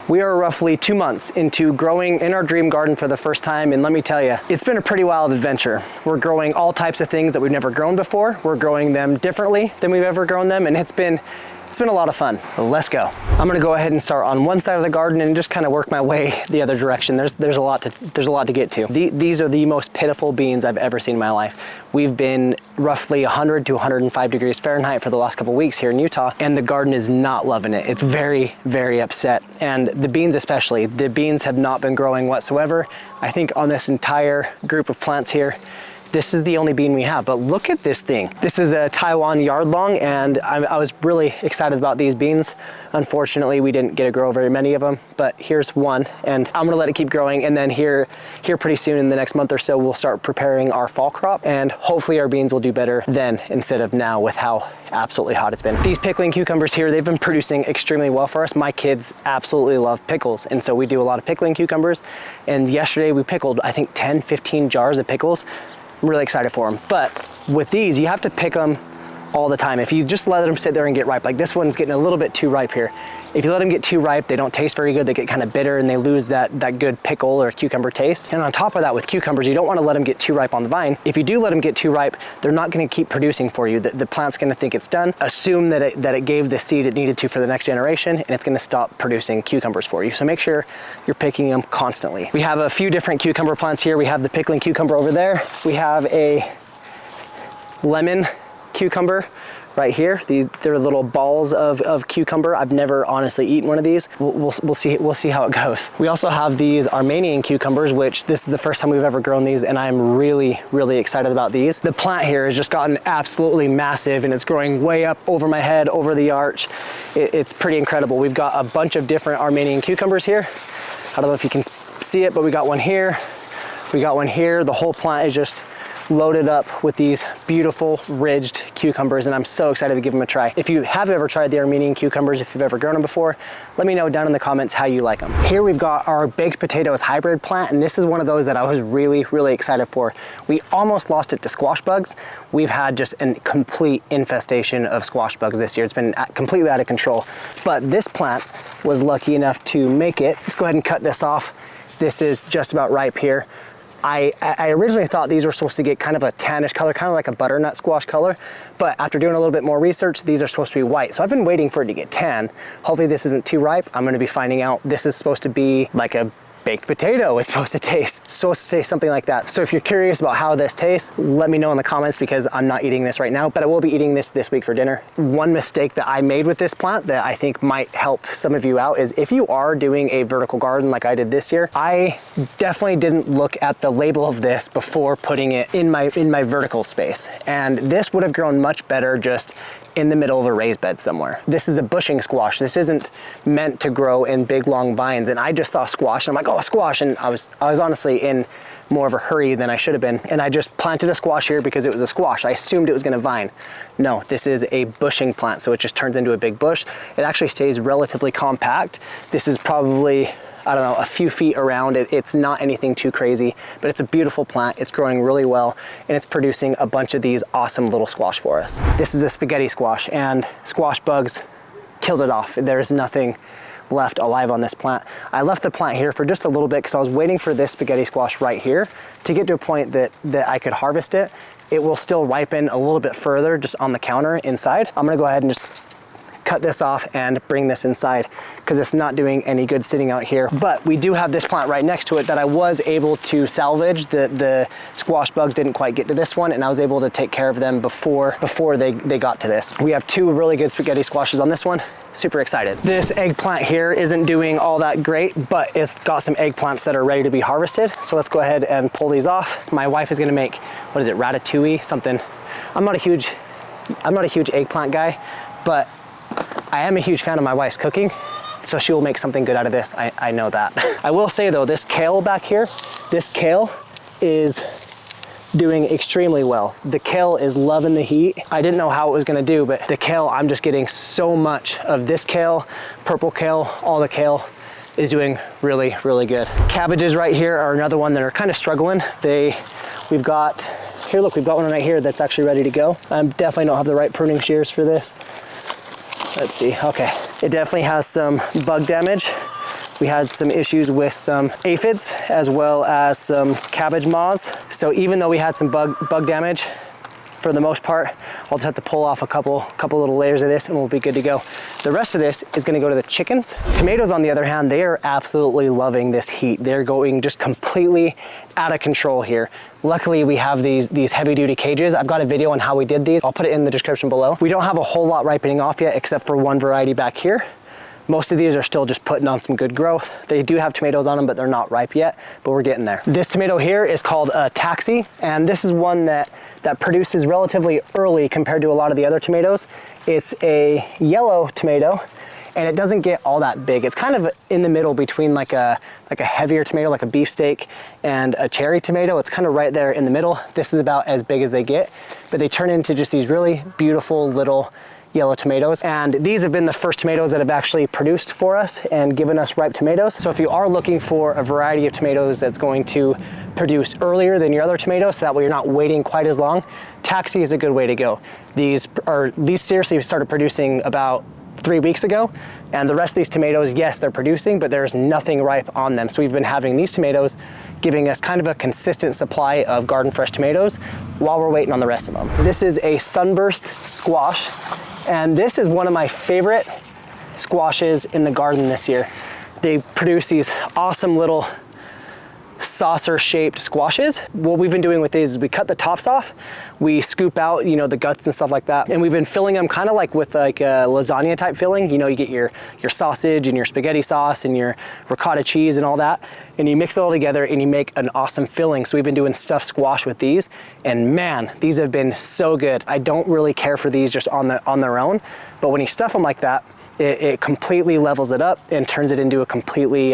We are roughly 2 months into growing in our dream garden for the first time, and let me tell you, it's been a pretty wild adventure. We're growing all types of things that we've never grown before. We're growing them differently than we've ever grown them, and it's been a lot of fun. Let's go. I'm gonna go ahead and start on one side of the garden and just kind of work my way the other direction. There's a lot to get to. These are the most pitiful beans I've ever seen in my life. We've been roughly 100 to 105 degrees Fahrenheit for the last couple weeks here in Utah, and the garden is not loving it. It's very, very upset. And the beans especially, the beans have not been growing whatsoever. I think on this entire group of plants here, this is the only bean we have, but look at this thing. This is a Taiwan yard long, and I was really excited about these beans. Unfortunately, we didn't get to grow very many of them, but here's one, and I'm gonna let it keep growing, and then here pretty soon in the next month or so, we'll start preparing our fall crop, and hopefully our beans will do better then instead of now with how absolutely hot it's been. These pickling cucumbers here, they've been producing extremely well for us. My kids absolutely love pickles, and so we do a lot of pickling cucumbers, and yesterday we pickled, I think 10, 15 jars of pickles. I'm really excited for them. But with these, you have to pick them all the time. If you just let them sit there and get ripe, like this one's getting a little bit too ripe here. If you let them get too ripe, they don't taste very good. They get kind of bitter and they lose that good pickle or cucumber taste. And on top of that, with cucumbers, you don't want to let them get too ripe on the vine. If you do let them get too ripe, they're not going to keep producing for you. The plant's going to think it's done, assume that it gave the seed it needed to for the next generation, and it's going to stop producing cucumbers for you. So make sure you're picking them constantly. We have a few different cucumber plants here. We have the pickling cucumber over there. We have a lemon cucumber right here. They're little balls of cucumber. I've never honestly eaten one of these. We'll see how it goes. We also have these Armenian cucumbers, which this is the first time we've ever grown these, and I'm really, really excited about these. The plant here has just gotten absolutely massive, and it's growing way up over my head, over the arch. It's pretty incredible. We've got a bunch of different Armenian cucumbers here. I don't know if you can see it, but we got one here. We got one here. The whole plant is just loaded up with these beautiful ridged cucumbers, and I'm so excited to give them a try. If you have ever tried the Armenian cucumbers, if you've ever grown them before, let me know down in the comments how you like them. Here we've got our baked potatoes hybrid plant, and this is one of those that I was really, really excited for. We almost lost it to squash bugs. We've had just a complete infestation of squash bugs this year. It's been completely out of control, but this plant was lucky enough to make it. Let's go ahead and cut this off. This is just about ripe here. I originally thought these were supposed to get kind of a tannish color, kind of like a butternut squash color, but after doing a little bit more research, these are supposed to be white. So I've been waiting for it to get tan. Hopefully this isn't too ripe. I'm gonna be finding out this is supposed to be like a baked potato. It's supposed to taste something like that. So if you're curious about how this tastes, let me know in the comments, because I'm not eating this right now, but I will be eating this week for dinner. One mistake that I made with this plant that I think might help some of you out is if you are doing a vertical garden like I did this year, I definitely didn't look at the label of this before putting it in my vertical space. And this would have grown much better just in the middle of a raised bed somewhere. This is a bushing squash. This isn't meant to grow in big long vines. And I just saw squash and I'm like, oh, squash. And I was honestly in more of a hurry than I should have been. And I just planted a squash here because it was a squash. I assumed it was gonna vine. No, this is a bushing plant. So it just turns into a big bush. It actually stays relatively compact. This is probably, I don't know, a few feet around. It's not anything too crazy, but it's a beautiful plant. It's growing really well, and it's producing a bunch of these awesome little squash for us. This is a spaghetti squash, and squash bugs killed it off. There is nothing left alive on this plant. I left the plant here for just a little bit because I was waiting for this spaghetti squash right here to get to a point that I could harvest it. It will still ripen a little bit further just on the counter inside. I'm gonna go ahead and just cut this off and bring this inside because it's not doing any good sitting out here. But we do have this plant right next to it that I was able to salvage. The squash bugs didn't quite get to this one, and I was able to take care of them before they got to this. We have two really good spaghetti squashes on this one. Super excited. This eggplant here isn't doing all that great, but it's got some eggplants that are ready to be harvested. So let's go ahead and pull these off. My wife is gonna make, what is it, ratatouille, something. I'm not a huge eggplant guy, but I am a huge fan of my wife's cooking, so she will make something good out of this. I know that. I will say though, this kale back here, this kale is doing extremely well. The kale is loving the heat. I didn't know how it was gonna do, but the kale, I'm just getting so much of this kale, purple kale, all the kale is doing really, really good. Cabbages right here are another one that are kind of struggling. We've got one right here that's actually ready to go. I definitely don't have the right pruning shears for this. Let's see, okay. It definitely has some bug damage, We had some issues with some aphids as well as some cabbage moths. So even though we had some bug damage, for the most part, I'll just have to pull off a couple little layers of this and we'll be good to go. The rest of this is gonna go to the chickens. Tomatoes, on the other hand, they are absolutely loving this heat. They're going just completely out of control here. Luckily, we have these heavy duty cages. I've got a video on how we did these. I'll put it in the description below. We don't have a whole lot ripening off yet, except for one variety back here. Most of these are still just putting on some good growth. They do have tomatoes on them, but they're not ripe yet, but we're getting there. This tomato here is called a Taxi, and this is one that produces relatively early compared to a lot of the other tomatoes. It's a yellow tomato, and it doesn't get all that big. It's kind of in the middle between like a heavier tomato, like a beefsteak, and a cherry tomato. It's kind of right there in the middle. This is about as big as they get, but they turn into just these really beautiful little yellow tomatoes. And these have been the first tomatoes that have actually produced for us and given us ripe tomatoes. So if you are looking for a variety of tomatoes that's going to produce earlier than your other tomatoes, so that way you're not waiting quite as long, Taxi is a good way to go. These seriously started producing about 3 weeks ago, and the rest of these tomatoes, yes, they're producing, but there's nothing ripe on them. So we've been having these tomatoes giving us kind of a consistent supply of garden fresh tomatoes while we're waiting on the rest of them. This is a Sunburst Squash, and this is one of my favorite squashes in the garden this year. They produce these awesome little saucer shaped squashes. What we've been doing with these is we cut the tops off, we scoop out, you know, the guts and stuff like that, and we've been filling them kind of like with like a lasagna type filling. You know, you get your sausage and your spaghetti sauce and your ricotta cheese and all that, and you mix it all together and you make an awesome filling. So we've been doing stuffed squash with these, and man, these have been so good. I don't really care for these just on their own, but when you stuff them like that, it completely levels it up and turns it into a completely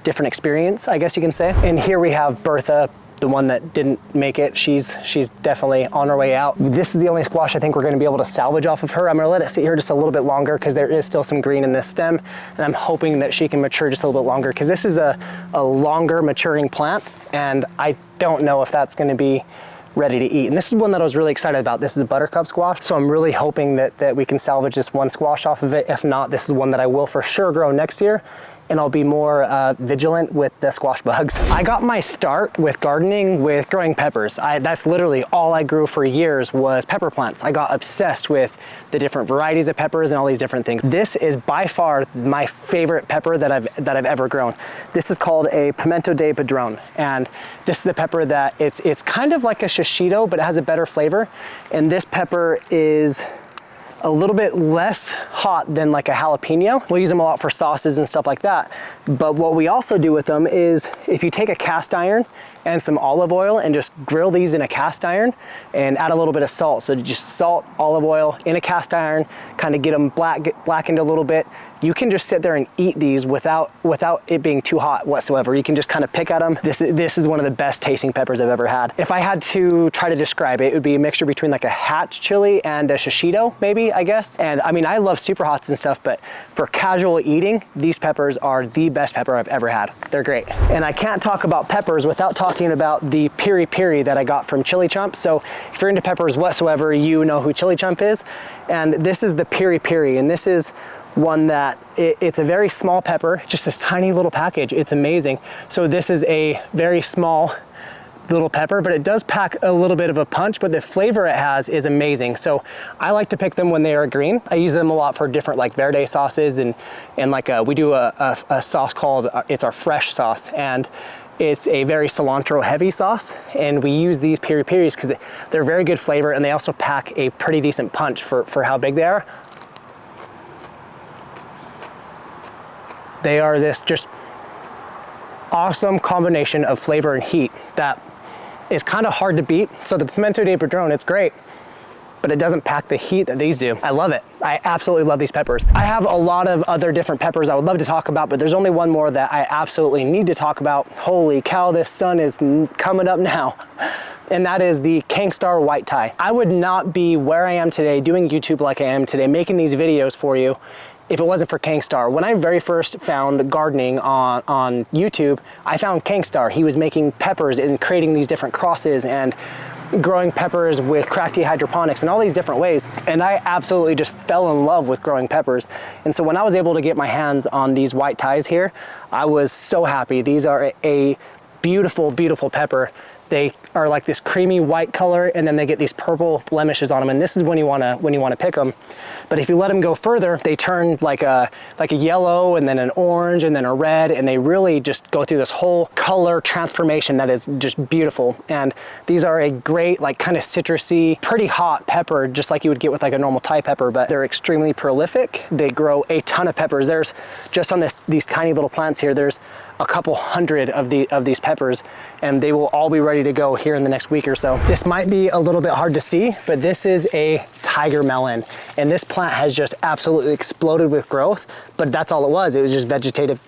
different experience, I guess you can say. And here we have Bertha, the one that didn't make it. She's definitely on her way out. This is the only squash I think we're gonna be able to salvage off of her. I'm gonna let it sit here just a little bit longer because there is still some green in this stem, and I'm hoping that she can mature just a little bit longer because this is a longer maturing plant, and I don't know if that's gonna be ready to eat. And this is one that I was really excited about. This is a buttercup squash. So I'm really hoping that we can salvage this one squash off of it. If not, this is one that I will for sure grow next year, and I'll be more vigilant with the squash bugs. I got my start with gardening with growing peppers. That's literally all I grew for years was pepper plants. I got obsessed with the different varieties of peppers and all these different things. This is by far my favorite pepper that I've ever grown. This is called a Pimento de Padron, and this is a pepper that it's kind of like a shishito, but it has a better flavor. And this pepper is a little bit less hot than like a jalapeno. We'll use them a lot for sauces and stuff like that. But what we also do with them is if you take a cast iron and some olive oil and just grill these in a cast iron and add a little bit of salt. So just salt, olive oil in a cast iron, kind of get them blackened a little bit. You can just sit there and eat these without it being too hot whatsoever. You can just kind of pick at them. This is one of the best tasting peppers I've ever had. If I had to try to describe it, it would be a mixture between like a hatch chili and a shishito, maybe, I guess. And I mean, I love super hots and stuff, but for casual eating, these peppers are the best pepper I've ever had. They're great. And I can't talk about peppers without talking about the Peri Peri that I got from Chili Chump. So if you're into peppers whatsoever, you know who Chili Chump is. And this is the Peri Peri, and this is one that it's a very small pepper, just this tiny little package. It's amazing. So this is a very small little pepper, but it does pack a little bit of a punch, but the flavor it has is amazing. So I like to pick them when they are green. I use them a lot for different like verde sauces, and like we do a sauce called, it's our fresh sauce, and it's a very cilantro heavy sauce, and we use these Peri Peris because they're very good flavor, and they also pack a pretty decent punch for how big they are. They are this just awesome combination of flavor and heat that is kind of hard to beat. So the Pimento de Padron, it's great, but it doesn't pack the heat that these do. I love it. I absolutely love these peppers. I have a lot of other different peppers I would love to talk about, but there's only one more that I absolutely need to talk about. Holy cow, this sun is coming up now. And that is the Kangstar White Thai. I would not be where I am today doing YouTube like I am today, making these videos for you, if it wasn't for Kangstar. When I very first found gardening on YouTube, I found Kangstar. He was making peppers and creating these different crosses, and growing peppers with cracked hydroponics and all these different ways. And I absolutely just fell in love with growing peppers. And so when I was able to get my hands on these white ties here, I was so happy. These are a beautiful, beautiful pepper. They are like this creamy white color, and then they get these purple blemishes on them. And this is when you wanna pick them. But if you let them go further, they turn like a yellow, and then an orange, and then a red, and they really just go through this whole color transformation that is just beautiful. And these are a great, like kind of citrusy, pretty hot pepper, just like you would get with like a normal Thai pepper, but they're extremely prolific. They grow a ton of peppers. There's just on these tiny little plants here, there's a couple hundred of these peppers, and they will all be ready to go here in the next week or so. This might be a little bit hard to see, but this is a tiger melon, and this plant has just absolutely exploded with growth, but that's all it was. It was just vegetative.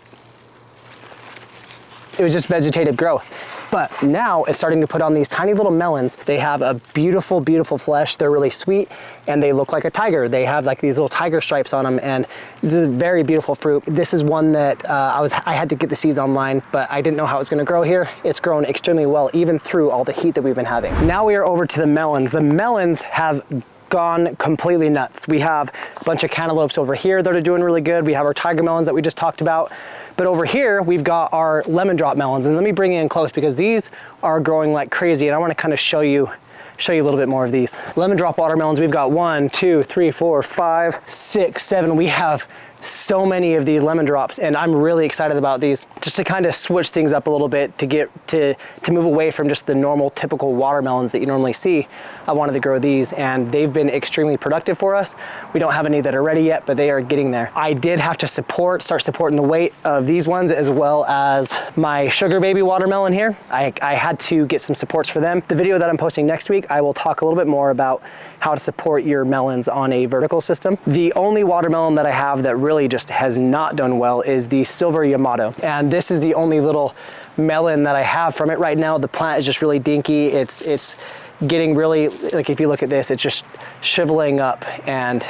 It was just vegetative growth. But now it's starting to put on these tiny little melons. They have a beautiful, beautiful flesh. They're really sweet, and they look like a tiger. They have like these little tiger stripes on them, and this is a very beautiful fruit. This is one that I had to get the seeds online, but I didn't know how it was gonna grow here. It's grown extremely well, even through all the heat that we've been having. Now we are over to the melons. The melons have gone completely nuts. We have a bunch of cantaloupes over here that are doing really good. We have our tiger melons that we just talked about. But over here, we've got our lemon drop melons. And let me bring you in close because these are growing like crazy. And I wanna kind of show you a little bit more of these. Lemon drop watermelons, we've got 1, 2, 3, 4, 5, 6, 7. We have so many of these lemon drops, and I'm really excited about these, just to kind of switch things up a little bit, to get to move away from just the normal typical watermelons that you normally see. I wanted to grow these, and they've been extremely productive for us. We don't have any that are ready yet, but they are getting there. I did have to start supporting the weight of these ones, as well as my sugar baby watermelon here. I had to get some supports for them. The video that I'm posting next week, I will talk a little bit more about how to support your melons on a vertical system. The only watermelon that I have that really just has not done well is the Silver Yamato. And this is the only little melon that I have from it right now. The plant is just really dinky. It's getting really, like if you look at this, it's just shriveling up and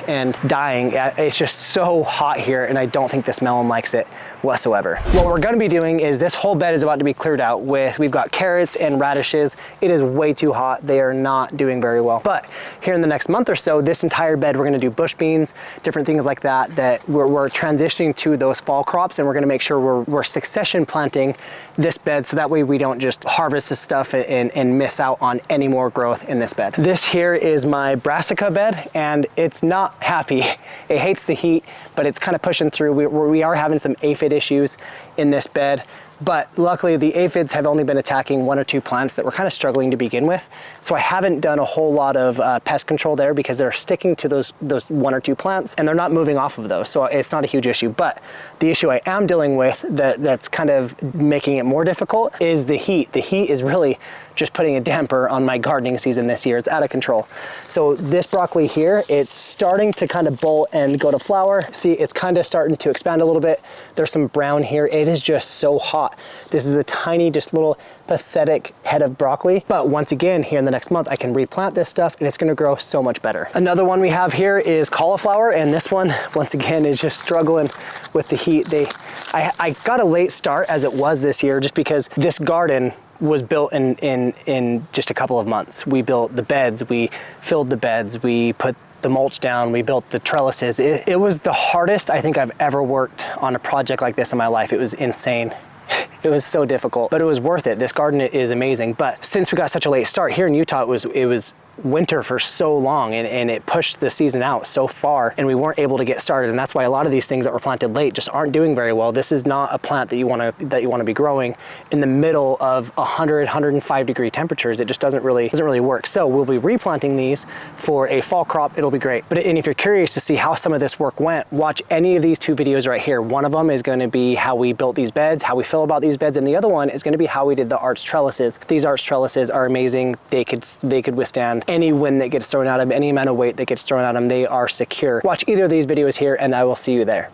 dying. It's just so hot here, and I don't think this melon likes it whatsoever. What we're gonna be doing is this whole bed is about to be cleared out we've got carrots and radishes. It is way too hot. They are not doing very well. But here in the next month or so, this entire bed, we're gonna do bush beans, different things like that we're transitioning to those fall crops, and we're gonna make sure we're succession planting this bed, so that way we don't just harvest this stuff and miss out on any more growth in this bed. This here is my brassica bed, and it's not happy. It hates the heat, but it's kind of pushing through. We are having some aphid issues in this bed, but luckily the aphids have only been attacking 1 or 2 plants that were kind of struggling to begin with. So I haven't done a whole lot of pest control there, because they're sticking to those 1 or 2 plants, and they're not moving off of those. So it's not a huge issue. But the issue I am dealing with that's kind of making it more difficult is the heat. The heat is really just putting a damper on my gardening season this year. It's out of control. So this broccoli here, it's starting to kind of bolt and go to flower. See, it's kind of starting to expand a little bit. There's some brown here. It is just so hot. This is a tiny, just little pathetic head of broccoli. But once again, here in the next month, I can replant this stuff, and it's gonna grow so much better. Another one we have here is cauliflower, and this one, once again, is just struggling with the heat. I got a late start as it was this year, just because this garden was built in just a couple of months. We built the beds, we filled the beds, we put the mulch down, we built the trellises. It was the hardest I think I've ever worked on a project like this in my life. It was insane. It was so difficult, but it was worth it. This garden is amazing. But since we got such a late start here in Utah, it was winter for so long, and it pushed the season out so far, and we weren't able to get started. And that's why a lot of these things that were planted late just aren't doing very well. This is not a plant that you want to be growing in the middle of 105 degree temperatures. It just doesn't really work. So we'll be replanting these for a fall crop. It'll be great. And if you're curious to see how some of this work went, watch any of these 2 videos right here. One of them is going to be how we built these beds, how we feel about these beds, and the other one is going to be how we did the arched trellises. These arched trellises are amazing. They could withstand any wind that gets thrown at them, any amount of weight that gets thrown at them. They are secure. Watch either of these videos here, and I will see you there.